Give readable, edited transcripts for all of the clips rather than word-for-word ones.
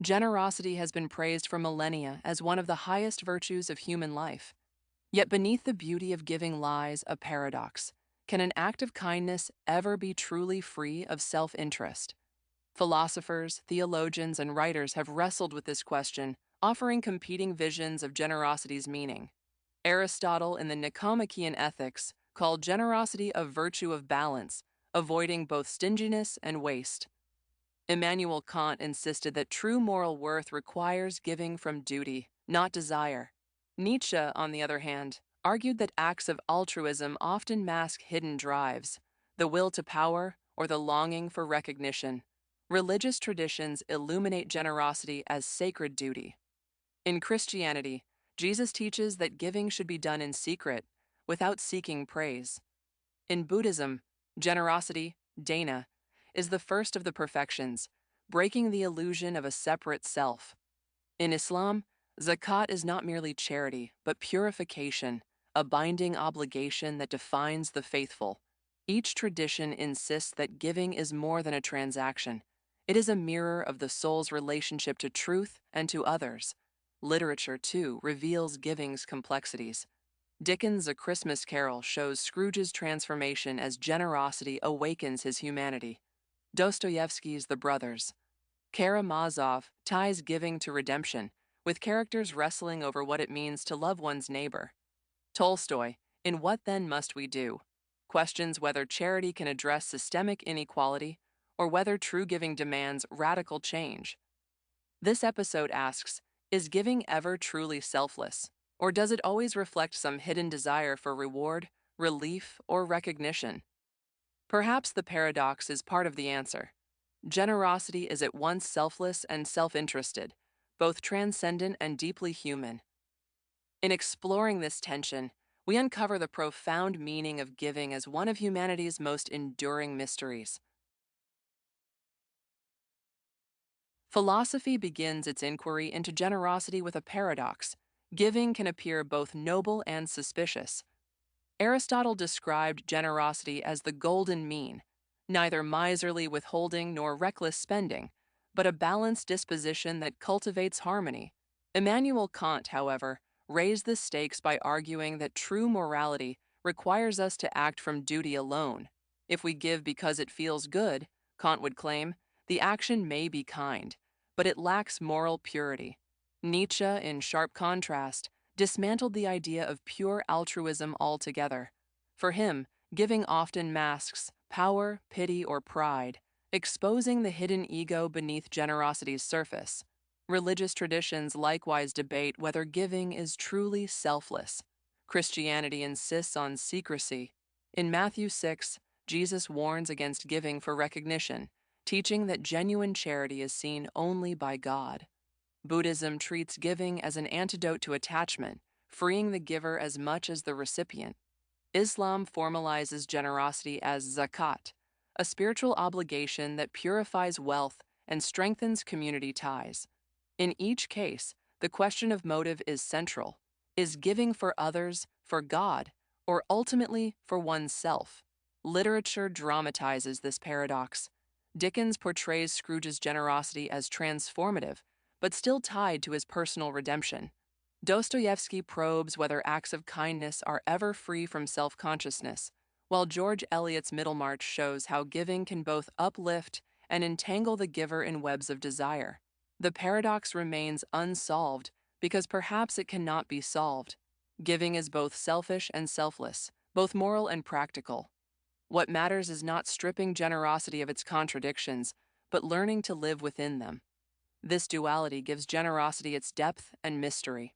Generosity has been praised for millennia as one of the highest virtues of human life. Yet beneath the beauty of giving lies a paradox. Can an act of kindness ever be truly free of self-interest? Philosophers, theologians, and writers have wrestled with this question, offering competing visions of generosity's meaning. Aristotle in the Nicomachean Ethics called generosity a virtue of balance, avoiding both stinginess and waste. Immanuel Kant insisted that true moral worth requires giving from duty, not desire. Nietzsche, on the other hand, argued that acts of altruism often mask hidden drives, the will to power or the longing for recognition. Religious traditions illuminate generosity as sacred duty. In Christianity, Jesus teaches that giving should be done in secret, without seeking praise. In Buddhism, generosity, dana, is the first of the perfections, breaking the illusion of a separate self. In Islam, zakat is not merely charity, but purification, a binding obligation that defines the faithful. Each tradition insists that giving is more than a transaction. It is a mirror of the soul's relationship to truth and to others. Literature, too, reveals giving's complexities. Dickens' A Christmas Carol shows Scrooge's transformation as generosity awakens his humanity. Dostoevsky's The Brothers. Karamazov ties giving to redemption, with characters wrestling over what it means to love one's neighbor. Tolstoy, in What Then Must We Do?, questions whether charity can address systemic inequality or whether true giving demands radical change. This episode asks, is giving ever truly selfless, or does it always reflect some hidden desire for reward, relief, or recognition? Perhaps the paradox is part of the answer. Generosity is at once selfless and self-interested, both transcendent and deeply human. In exploring this tension, we uncover the profound meaning of giving as one of humanity's most enduring mysteries. Philosophy begins its inquiry into generosity with a paradox. Giving can appear both noble and suspicious. Aristotle described generosity as the golden mean, neither miserly withholding nor reckless spending, but a balanced disposition that cultivates harmony. Immanuel Kant, however, raised the stakes by arguing that true morality requires us to act from duty alone. If we give because it feels good, Kant would claim, the action may be kind, but it lacks moral purity. Nietzsche, in sharp contrast, dismantled the idea of pure altruism altogether. For him, giving often masks power, pity, or pride, exposing the hidden ego beneath generosity's surface. Religious traditions likewise debate whether giving is truly selfless. Christianity insists on secrecy. In Matthew 6, Jesus warns against giving for recognition, teaching that genuine charity is seen only by God. Buddhism treats giving as an antidote to attachment, freeing the giver as much as the recipient. Islam formalizes generosity as zakat, a spiritual obligation that purifies wealth and strengthens community ties. In each case, the question of motive is central. Is giving for others, for God, or ultimately for oneself? Literature dramatizes this paradox. Dickens portrays Scrooge's generosity as transformative, but still tied to his personal redemption. Dostoevsky probes whether acts of kindness are ever free from self-consciousness, while George Eliot's Middlemarch shows how giving can both uplift and entangle the giver in webs of desire. The paradox remains unsolved because perhaps it cannot be solved. Giving is both selfish and selfless, both moral and practical. What matters is not stripping generosity of its contradictions, but learning to live within them. This duality gives generosity its depth and mystery.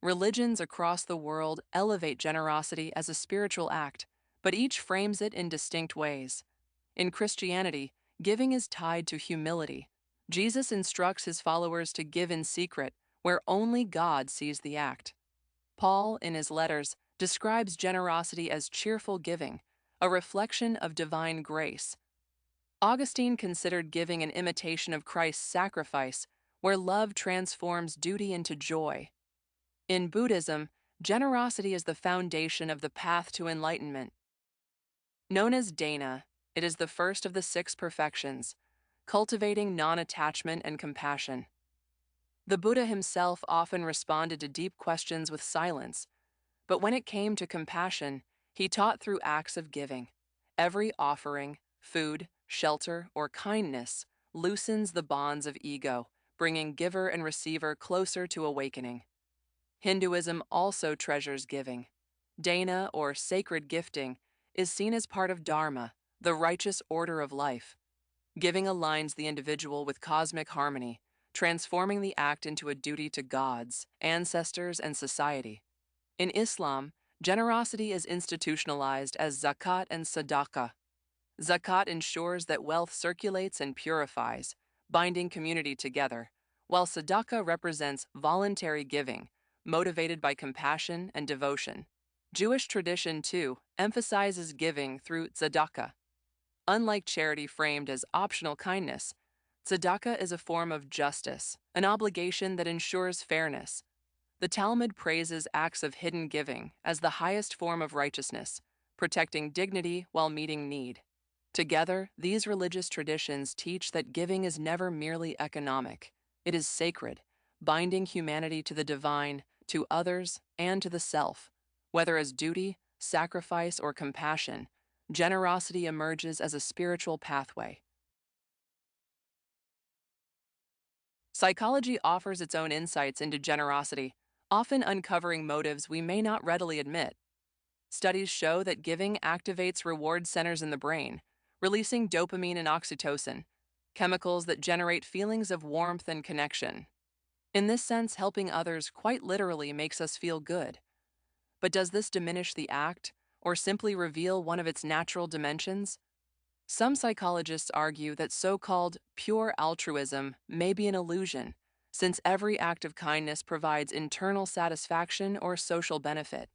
Religions across the world elevate generosity as a spiritual act, but each frames it in distinct ways. In Christianity, giving is tied to humility. Jesus instructs his followers to give in secret, where only God sees the act. Paul, in his letters, describes generosity as cheerful giving, a reflection of divine grace. Augustine considered giving an imitation of Christ's sacrifice, where love transforms duty into joy. In Buddhism, generosity is the foundation of the path to enlightenment. Known as dana, it is the first of the 6 perfections, cultivating non-attachment and compassion. The Buddha himself often responded to deep questions with silence, but when it came to compassion, he taught through acts of giving. Every offering, food, shelter, or kindness loosens the bonds of ego, bringing giver and receiver closer to awakening. Hinduism also treasures giving. Dana, or sacred gifting, is seen as part of dharma, the righteous order of life. Giving aligns the individual with cosmic harmony, transforming the act into a duty to gods, ancestors, and society. In Islam, generosity is institutionalized as zakat and sadaqah. Zakat ensures that wealth circulates and purifies, binding community together, while sadaqah represents voluntary giving, motivated by compassion and devotion. Jewish tradition, too, emphasizes giving through tzedakah. Unlike charity framed as optional kindness, tzedakah is a form of justice, an obligation that ensures fairness. The Talmud praises acts of hidden giving as the highest form of righteousness, protecting dignity while meeting need. Together, these religious traditions teach that giving is never merely economic. It is sacred, binding humanity to the divine, to others, and to the self. Whether as duty, sacrifice, or compassion, generosity emerges as a spiritual pathway. Psychology offers its own insights into generosity, often uncovering motives we may not readily admit. Studies show that giving activates reward centers in the brain, releasing dopamine and oxytocin, chemicals that generate feelings of warmth and connection. In this sense, helping others quite literally makes us feel good. But does this diminish the act, or simply reveal one of its natural dimensions? Some psychologists argue that so-called pure altruism may be an illusion, since every act of kindness provides internal satisfaction or social benefit.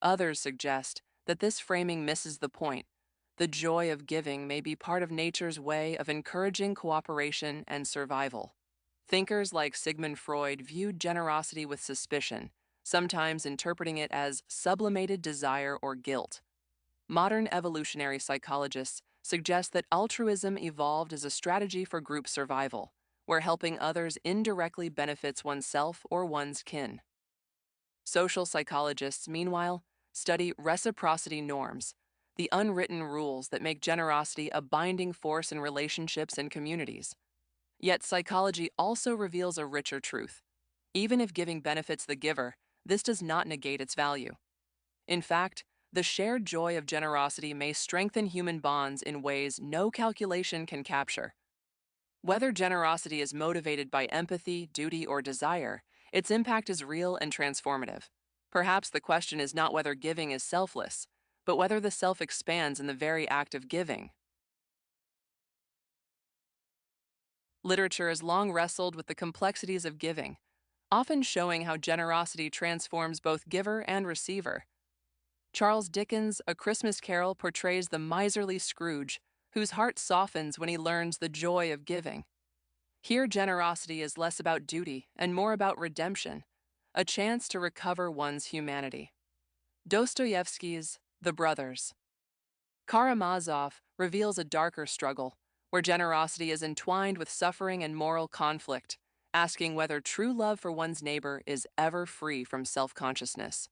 Others suggest that this framing misses the point. The joy of giving may be part of nature's way of encouraging cooperation and survival. Thinkers like Sigmund Freud viewed generosity with suspicion, sometimes interpreting it as sublimated desire or guilt. Modern evolutionary psychologists suggest that altruism evolved as a strategy for group survival, where helping others indirectly benefits oneself or one's kin. Social psychologists, meanwhile, study reciprocity norms, the unwritten rules that make generosity a binding force in relationships and communities. Yet psychology also reveals a richer truth. Even if giving benefits the giver, this does not negate its value. In fact, the shared joy of generosity may strengthen human bonds in ways no calculation can capture. Whether generosity is motivated by empathy, duty, or desire, its impact is real and transformative. Perhaps the question is not whether giving is selfless, but whether the self expands in the very act of giving. Literature has long wrestled with the complexities of giving, often showing how generosity transforms both giver and receiver. Charles Dickens' A Christmas Carol portrays the miserly Scrooge, whose heart softens when he learns the joy of giving. Here, generosity is less about duty and more about redemption, a chance to recover one's humanity. Dostoevsky's The Brothers. Karamazov reveals a darker struggle, where generosity is entwined with suffering and moral conflict, asking whether true love for one's neighbor is ever free from self-consciousness.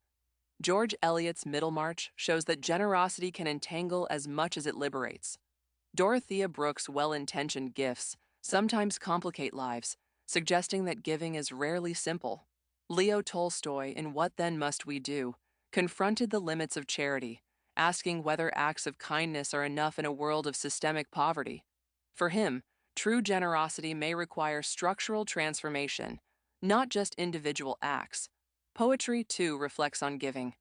George Eliot's Middlemarch shows that generosity can entangle as much as it liberates. Dorothea Brooke's well-intentioned gifts sometimes complicate lives, suggesting that giving is rarely simple. Leo Tolstoy, in What Then Must We Do, confronted the limits of charity, asking whether acts of kindness are enough in a world of systemic poverty. For him, true generosity may require structural transformation, not just individual acts. Poetry, too, reflects on giving.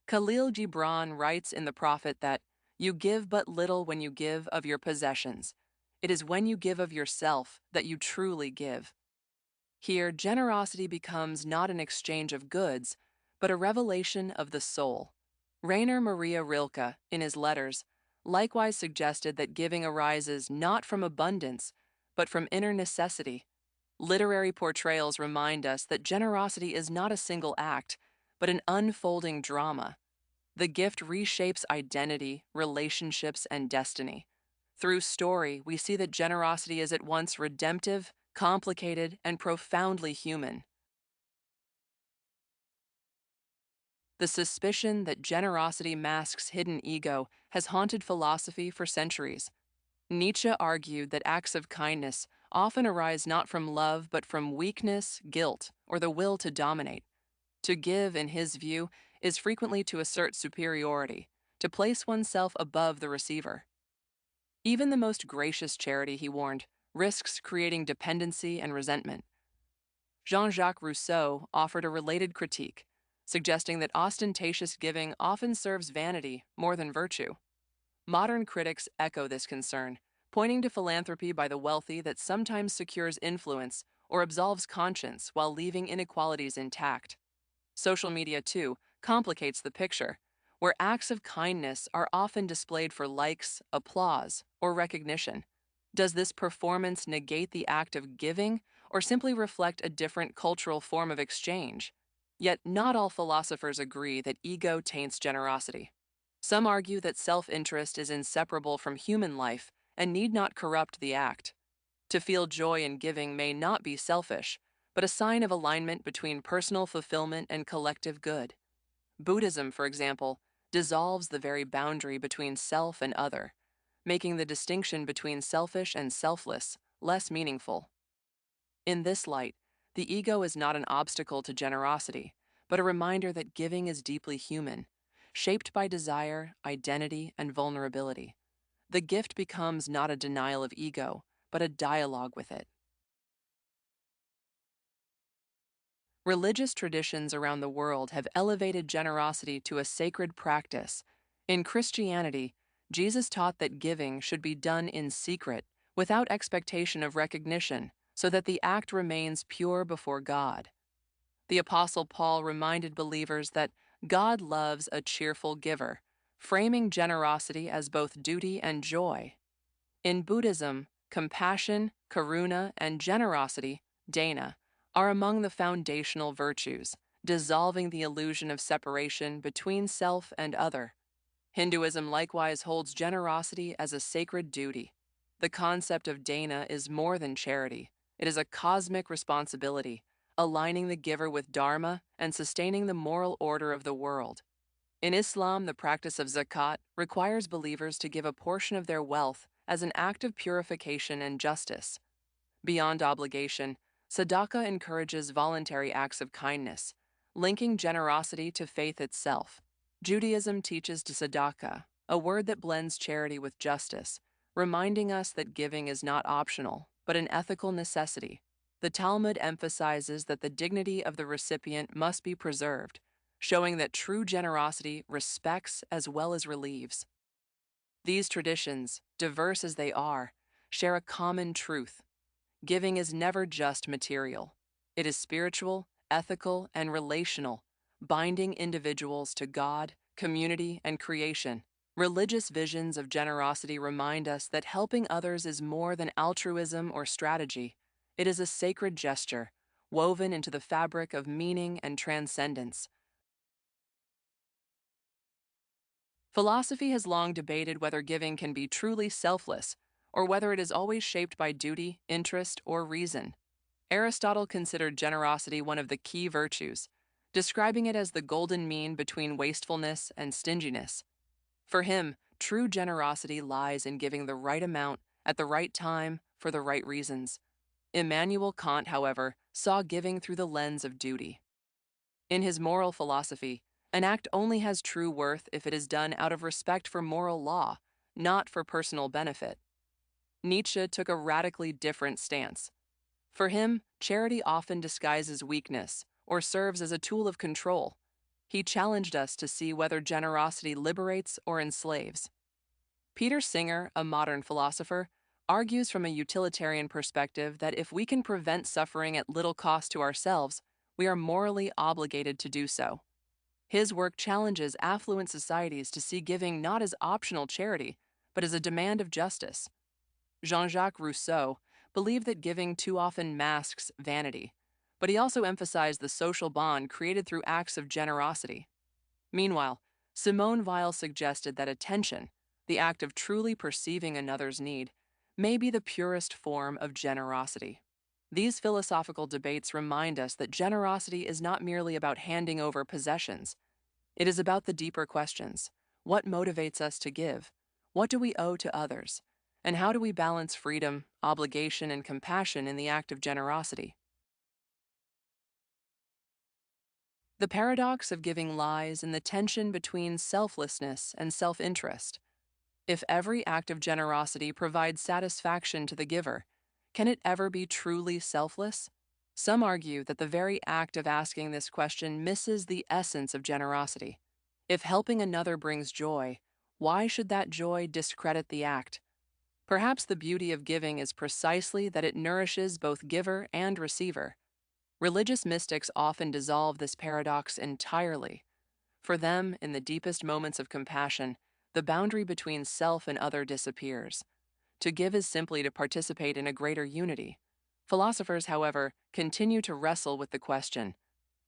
Khalil Gibran writes in The Prophet that, "You give but little when you give of your possessions. It is when you give of yourself that you truly give." Here, generosity becomes not an exchange of goods, but a revelation of the soul. Rainer Maria Rilke, in his letters, likewise suggested that giving arises not from abundance, but from inner necessity. Literary portrayals remind us that generosity is not a single act, but an unfolding drama. The gift reshapes identity, relationships, and destiny. Through story, we see that generosity is at once redemptive, complicated, and profoundly human. The suspicion that generosity masks hidden ego has haunted philosophy for centuries. Nietzsche argued that acts of kindness often arise not from love but from weakness, guilt, or the will to dominate. To give, in his view, is frequently to assert superiority, to place oneself above the receiver. Even the most gracious charity, he warned, risks creating dependency and resentment. Jean-Jacques Rousseau offered a related critique, suggesting that ostentatious giving often serves vanity more than virtue. Modern critics echo this concern, pointing to philanthropy by the wealthy that sometimes secures influence or absolves conscience while leaving inequalities intact. Social media, too, complicates the picture, where acts of kindness are often displayed for likes, applause, or recognition. Does this performance negate the act of giving or simply reflect a different cultural form of exchange? Yet not all philosophers agree that ego taints generosity. Some argue that self-interest is inseparable from human life and need not corrupt the act. To feel joy in giving may not be selfish, but a sign of alignment between personal fulfillment and collective good. Buddhism, for example, dissolves the very boundary between self and other, making the distinction between selfish and selfless less meaningful. In this light, the ego is not an obstacle to generosity, but a reminder that giving is deeply human, shaped by desire, identity, and vulnerability. The gift becomes not a denial of ego, but a dialogue with it. Religious traditions around the world have elevated generosity to a sacred practice. In Christianity, Jesus taught that giving should be done in secret, without expectation of recognition, so that the act remains pure before God. The Apostle Paul reminded believers that God loves a cheerful giver, framing generosity as both duty and joy. In Buddhism, compassion, karuna, and generosity, dana, are among the foundational virtues, dissolving the illusion of separation between self and other. Hinduism likewise holds generosity as a sacred duty. The concept of dana is more than charity. It is a cosmic responsibility, aligning the giver with dharma and sustaining the moral order of the world. In Islam, the practice of zakat requires believers to give a portion of their wealth as an act of purification and justice. Beyond obligation, tzedakah encourages voluntary acts of kindness, linking generosity to faith itself. Judaism teaches tzedakah, a word that blends charity with justice, reminding us that giving is not optional, but an ethical necessity. The Talmud emphasizes that the dignity of the recipient must be preserved, showing that true generosity respects as well as relieves. These traditions, diverse as they are, share a common truth. Giving is never just material. It is spiritual, ethical, and relational, binding individuals to God, community, and creation. Religious visions of generosity remind us that helping others is more than altruism or strategy. It is a sacred gesture, woven into the fabric of meaning and transcendence. Philosophy has long debated whether giving can be truly selfless, or whether it is always shaped by duty, interest, or reason. Aristotle considered generosity one of the key virtues, describing it as the golden mean between wastefulness and stinginess. For him, true generosity lies in giving the right amount at the right time for the right reasons. Immanuel Kant, however, saw giving through the lens of duty. In his moral philosophy, an act only has true worth if it is done out of respect for moral law, not for personal benefit. Nietzsche took a radically different stance. For him, charity often disguises weakness or serves as a tool of control. He challenged us to see whether generosity liberates or enslaves. Peter Singer, a modern philosopher, argues from a utilitarian perspective that if we can prevent suffering at little cost to ourselves, we are morally obligated to do so. His work challenges affluent societies to see giving not as optional charity, but as a demand of justice. Jean-Jacques Rousseau believed that giving too often masks vanity, but he also emphasized the social bond created through acts of generosity. Meanwhile, Simone Weil suggested that attention, the act of truly perceiving another's need, may be the purest form of generosity. These philosophical debates remind us that generosity is not merely about handing over possessions. It is about the deeper questions. What motivates us to give? What do we owe to others? And how do we balance freedom, obligation, and compassion in the act of generosity? The paradox of giving lies in the tension between selflessness and self interest. If every act of generosity provides satisfaction to the giver, can it ever be truly selfless? Some argue that the very act of asking this question misses the essence of generosity. If helping another brings joy, why should that joy discredit the act? Perhaps the beauty of giving is precisely that it nourishes both giver and receiver. Religious mystics often dissolve this paradox entirely. For them, in the deepest moments of compassion, the boundary between self and other disappears. To give is simply to participate in a greater unity. Philosophers, however, continue to wrestle with the question.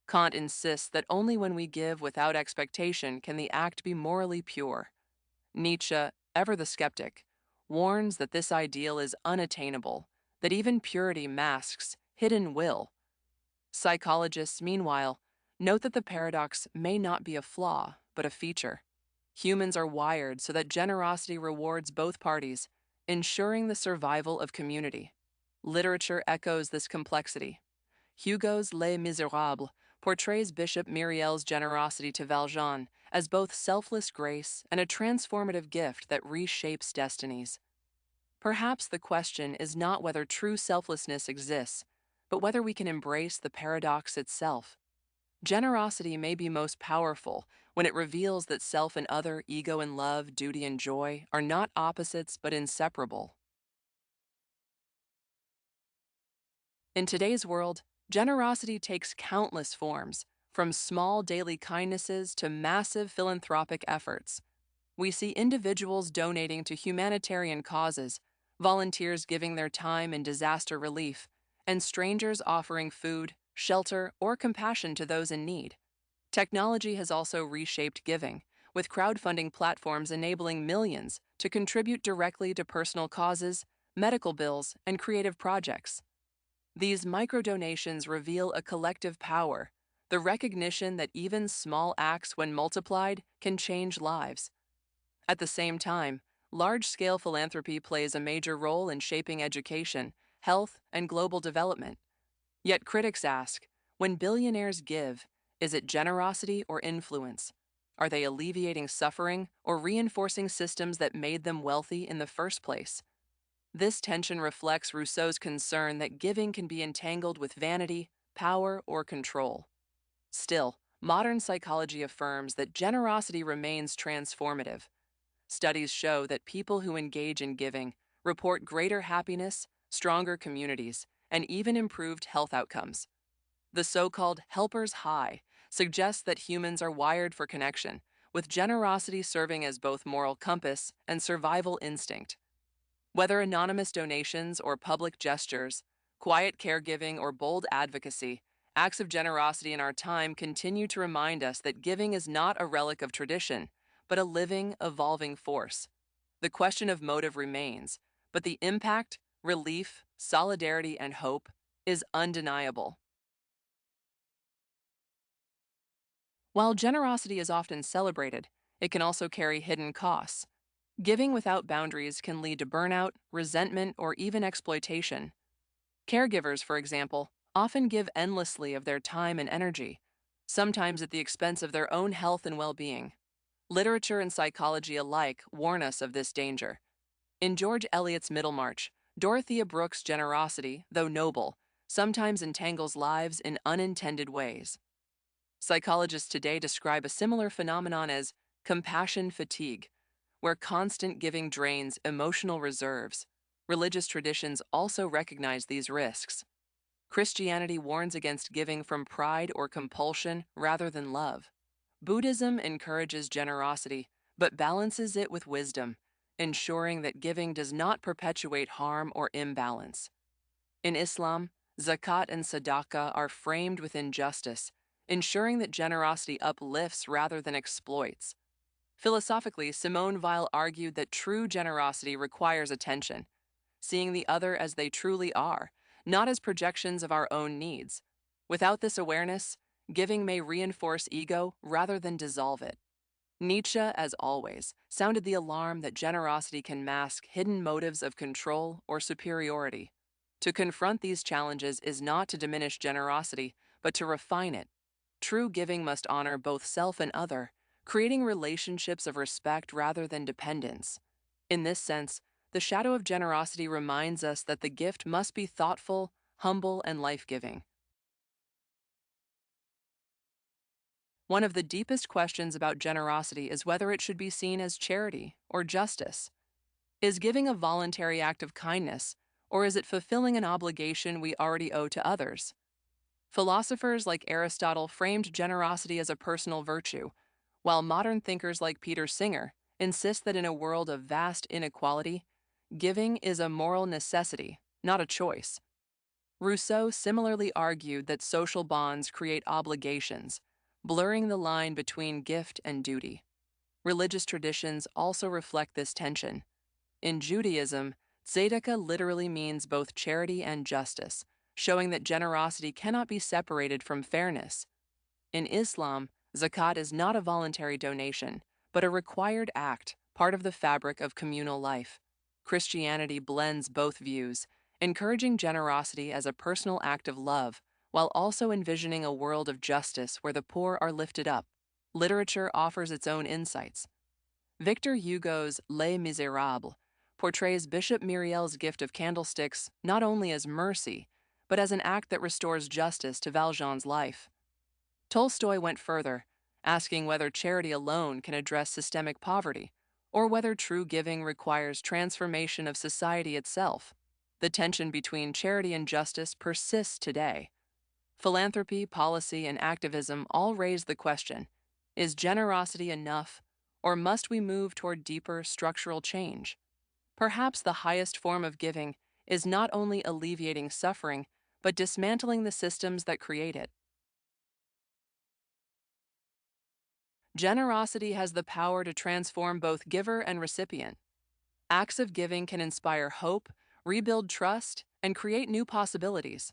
Kant insists that only when we give without expectation can the act be morally pure. Nietzsche, ever the skeptic, warns that this ideal is unattainable, that even purity masks hidden will. Psychologists, meanwhile, note that the paradox may not be a flaw, but a feature. Humans are wired so that generosity rewards both parties, ensuring the survival of community. Literature echoes this complexity. Hugo's Les Miserables portrays Bishop Myriel's generosity to Valjean as both selfless grace and a transformative gift that reshapes destinies. Perhaps the question is not whether true selflessness exists, but whether we can embrace the paradox itself. Generosity may be most powerful when it reveals that self and other, ego and love, duty and joy, are not opposites but inseparable. In today's world, generosity takes countless forms, from small daily kindnesses to massive philanthropic efforts. We see individuals donating to humanitarian causes, volunteers giving their time in disaster relief, and strangers offering food, shelter, or compassion to those in need. Technology has also reshaped giving, with crowdfunding platforms enabling millions to contribute directly to personal causes, medical bills, and creative projects. These microdonations reveal a collective power, the recognition that even small acts, when multiplied, can change lives. At the same time, large-scale philanthropy plays a major role in shaping education, health, and global development. Yet critics ask, when billionaires give, is it generosity or influence? Are they alleviating suffering or reinforcing systems that made them wealthy in the first place? This tension reflects Rousseau's concern that giving can be entangled with vanity, power, or control. Still, modern psychology affirms that generosity remains transformative. Studies show that people who engage in giving report greater happiness, stronger communities, and even improved health outcomes. The so-called helper's high suggests that humans are wired for connection, with generosity serving as both moral compass and survival instinct. Whether anonymous donations or public gestures, quiet caregiving or bold advocacy, acts of generosity in our time continue to remind us that giving is not a relic of tradition, but a living, evolving force. The question of motive remains, but the impact, relief, solidarity, and hope is undeniable. While generosity is often celebrated, it can also carry hidden costs. Giving without boundaries can lead to burnout, resentment, or even exploitation. Caregivers, for example, often give endlessly of their time and energy, sometimes at the expense of their own health and well-being. Literature and psychology alike warn us of this danger. In George Eliot's Middlemarch, Dorothea Brooke's generosity, though noble, sometimes entangles lives in unintended ways. Psychologists today describe a similar phenomenon as compassion fatigue, where constant giving drains emotional reserves. Religious traditions also recognize these risks. Christianity warns against giving from pride or compulsion rather than love. Buddhism encourages generosity, but balances it with wisdom, ensuring that giving does not perpetuate harm or imbalance. In Islam, zakat and sadaqah are framed within justice, ensuring that generosity uplifts rather than exploits. Philosophically, Simone Weil argued that true generosity requires attention, seeing the other as they truly are, not as projections of our own needs. Without this awareness, giving may reinforce ego rather than dissolve it. Nietzsche, as always, sounded the alarm that generosity can mask hidden motives of control or superiority. To confront these challenges is not to diminish generosity, but to refine it. True giving must honor both self and other, creating relationships of respect rather than dependence. In this sense, the shadow of generosity reminds us that the gift must be thoughtful, humble, and life-giving. One of the deepest questions about generosity is whether it should be seen as charity or justice. Is giving a voluntary act of kindness, or is it fulfilling an obligation we already owe to others? Philosophers like Aristotle framed generosity as a personal virtue, while modern thinkers like Peter Singer insist that in a world of vast inequality, giving is a moral necessity, not a choice. Rousseau similarly argued that social bonds create obligations, blurring the line between gift and duty. Religious traditions also reflect this tension. In Judaism, tzedakah literally means both charity and justice, showing that generosity cannot be separated from fairness. In Islam, zakat is not a voluntary donation, but a required act, part of the fabric of communal life. Christianity blends both views, encouraging generosity as a personal act of love, while also envisioning a world of justice where the poor are lifted up. Literature offers its own insights. Victor Hugo's Les Miserables portrays Bishop Myriel's gift of candlesticks not only as mercy, but as an act that restores justice to Valjean's life. Tolstoy went further, asking whether charity alone can address systemic poverty, or whether true giving requires transformation of society itself. The tension between charity and justice persists today. Philanthropy, policy, and activism all raise the question, is generosity enough, or must we move toward deeper structural change? Perhaps the highest form of giving is not only alleviating suffering, but dismantling the systems that create it. Generosity has the power to transform both giver and recipient. Acts of giving can inspire hope, rebuild trust, and create new possibilities.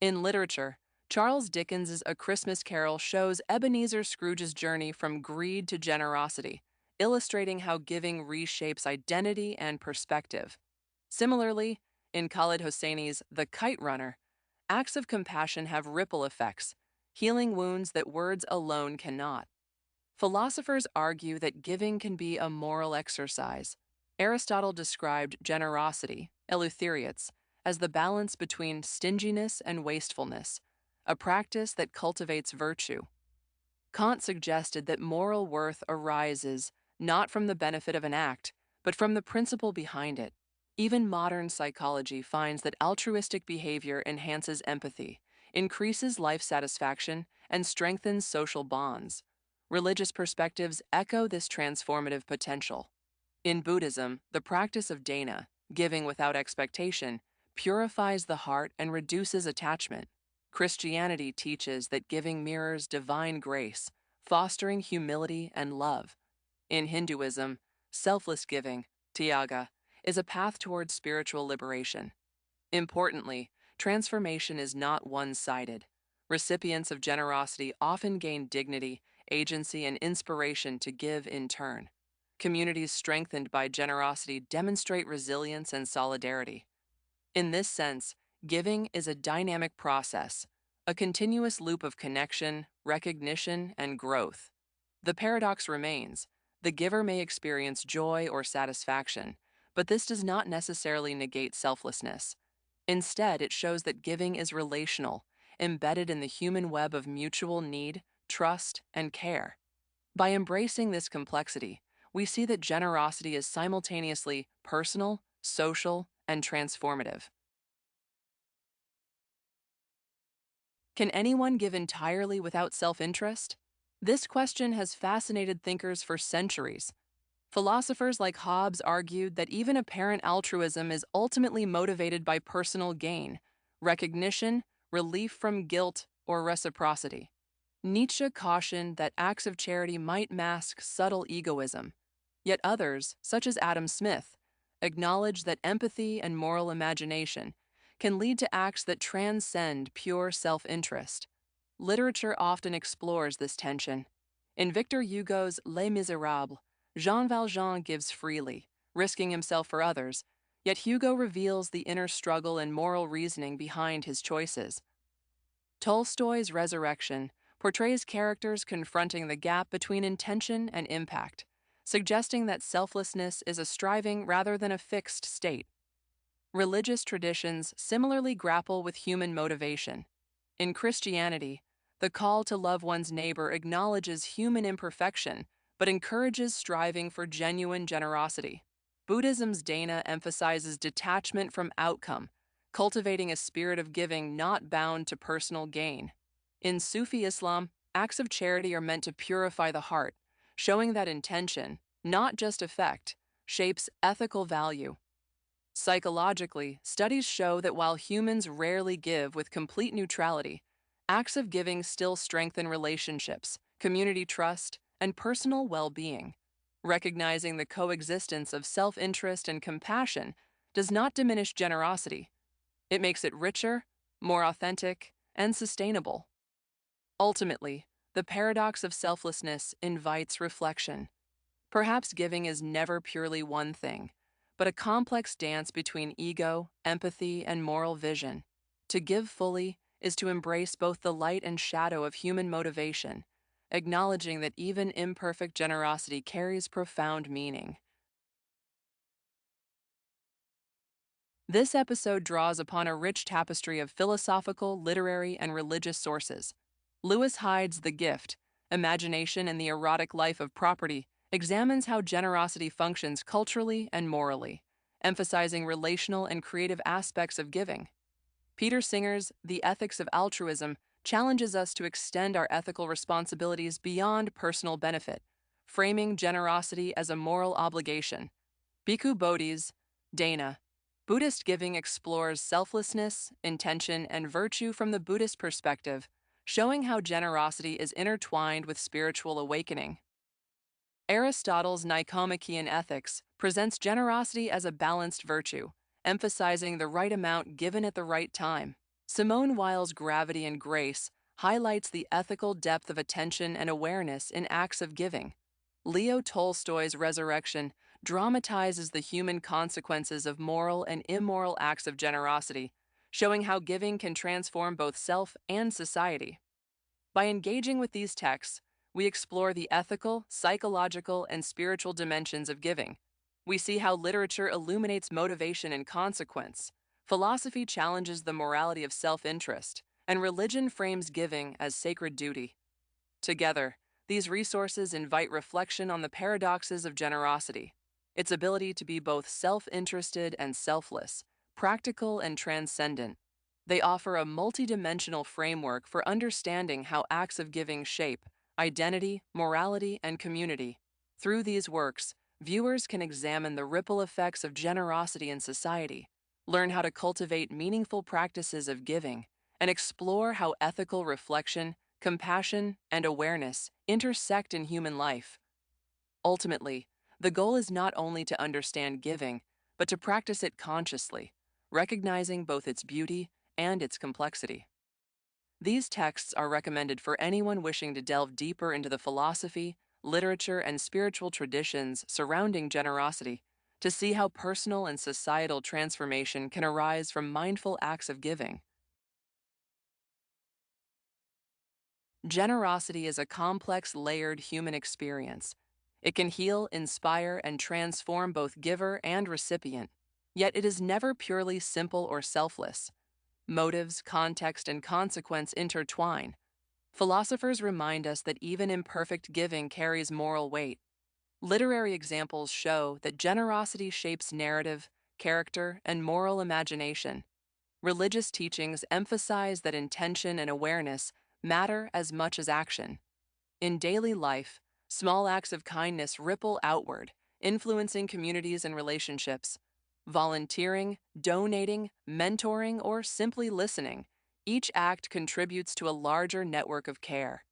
In literature, Charles Dickens' A Christmas Carol shows Ebenezer Scrooge's journey from greed to generosity, illustrating how giving reshapes identity and perspective. Similarly, in Khaled Hosseini's The Kite Runner, acts of compassion have ripple effects, healing wounds that words alone cannot. Philosophers argue that giving can be a moral exercise. Aristotle described generosity, eleutherias, as the balance between stinginess and wastefulness, a practice that cultivates virtue. Kant suggested that moral worth arises not from the benefit of an act, but from the principle behind it. Even modern psychology finds that altruistic behavior enhances empathy, increases life satisfaction, and strengthens social bonds. Religious perspectives echo this transformative potential. In Buddhism, the practice of dana, giving without expectation, purifies the heart and reduces attachment. Christianity teaches that giving mirrors divine grace, fostering humility and love. In Hinduism, selfless giving, tyaga, is a path towards spiritual liberation. Importantly, transformation is not one-sided. Recipients of generosity often gain dignity, agency, and inspiration to give in turn. Communities strengthened by generosity demonstrate resilience and solidarity. In this sense, giving is a dynamic process, a continuous loop of connection, recognition, and growth. The paradox remains: the giver may experience joy or satisfaction, but this does not necessarily negate selflessness. Instead, it shows that giving is relational, embedded in the human web of mutual need, trust, and care. By embracing this complexity, we see that generosity is simultaneously personal, social, and transformative. Can anyone give entirely without self-interest? This question has fascinated thinkers for centuries. Philosophers like Hobbes argued that even apparent altruism is ultimately motivated by personal gain, recognition, relief from guilt, or reciprocity. Nietzsche cautioned that acts of charity might mask subtle egoism, yet others, such as Adam Smith, acknowledge that empathy and moral imagination can lead to acts that transcend pure self-interest. Literature often explores this tension. In Victor Hugo's Les Miserables, Jean Valjean gives freely, risking himself for others, yet Hugo reveals the inner struggle and moral reasoning behind his choices. Tolstoy's Resurrection portrays characters confronting the gap between intention and impact, suggesting that selflessness is a striving rather than a fixed state. Religious traditions similarly grapple with human motivation. In Christianity, the call to love one's neighbor acknowledges human imperfection but encourages striving for genuine generosity. Buddhism's Dana emphasizes detachment from outcome, cultivating a spirit of giving not bound to personal gain. In Sufi Islam, acts of charity are meant to purify the heart, showing that intention, not just effect, shapes ethical value. Psychologically, studies show that while humans rarely give with complete neutrality, acts of giving still strengthen relationships, community trust, and personal well-being. Recognizing the coexistence of self-interest and compassion does not diminish generosity. It makes it richer, more authentic, and sustainable. Ultimately, the paradox of selflessness invites reflection. Perhaps giving is never purely one thing, but a complex dance between ego, empathy, and moral vision. To give fully is to embrace both the light and shadow of human motivation, acknowledging that even imperfect generosity carries profound meaning. This episode draws upon a rich tapestry of philosophical, literary, and religious sources. Lewis Hyde's The Gift, Imagination and the Erotic Life of Property examines how generosity functions culturally and morally, emphasizing relational and creative aspects of giving. Peter Singer's The Ethics of Altruism challenges us to extend our ethical responsibilities beyond personal benefit, framing generosity as a moral obligation. Bhikkhu Bodhi's Dana, Buddhist giving explores selflessness, intention, and virtue from the Buddhist perspective, showing how generosity is intertwined with spiritual awakening. Aristotle's Nicomachean Ethics presents generosity as a balanced virtue, emphasizing the right amount given at the right time. Simone Weil's Gravity and Grace highlights the ethical depth of attention and awareness in acts of giving. Leo Tolstoy's Resurrection dramatizes the human consequences of moral and immoral acts of generosity, showing how giving can transform both self and society. By engaging with these texts, we explore the ethical, psychological, and spiritual dimensions of giving. We see how literature illuminates motivation and consequence, philosophy challenges the morality of self-interest, and religion frames giving as sacred duty. Together, these resources invite reflection on the paradoxes of generosity, its ability to be both self-interested and selfless, practical and transcendent. They offer a multidimensional framework for understanding how acts of giving shape identity, morality, and community. Through these works, viewers can examine the ripple effects of generosity in society, learn how to cultivate meaningful practices of giving, and explore how ethical reflection, compassion, and awareness intersect in human life. Ultimately, the goal is not only to understand giving, but to practice it consciously, recognizing both its beauty and its complexity. These texts are recommended for anyone wishing to delve deeper into the philosophy, literature, and spiritual traditions surrounding generosity to see how personal and societal transformation can arise from mindful acts of giving. Generosity is a complex, layered human experience. It can heal, inspire, and transform both giver and recipient, yet it is never purely simple or selfless. Motives, context, and consequence intertwine. Philosophers remind us that even imperfect giving carries moral weight. Literary examples show that generosity shapes narrative, character, and moral imagination. Religious teachings emphasize that intention and awareness matter as much as action. In daily life, small acts of kindness ripple outward, influencing communities and relationships. Volunteering, donating, mentoring, or simply listening, each act contributes to a larger network of care.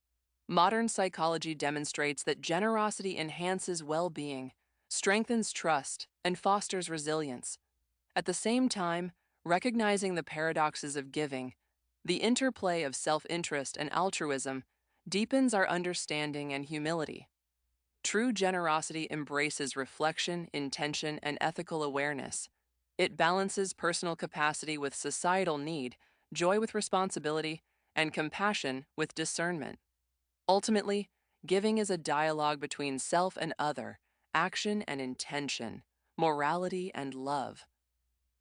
Modern psychology demonstrates that generosity enhances well-being, strengthens trust, and fosters resilience. At the same time, recognizing the paradoxes of giving, the interplay of self-interest and altruism, deepens our understanding and humility. True generosity embraces reflection, intention, and ethical awareness. It balances personal capacity with societal need, joy with responsibility, and compassion with discernment. Ultimately, giving is a dialogue between self and other, action and intention, morality and love.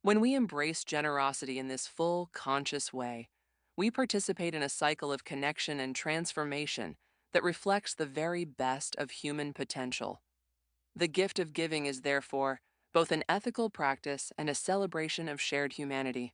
When we embrace generosity in this full, conscious way, we participate in a cycle of connection and transformation that reflects the very best of human potential. The gift of giving is therefore both an ethical practice and a celebration of shared humanity,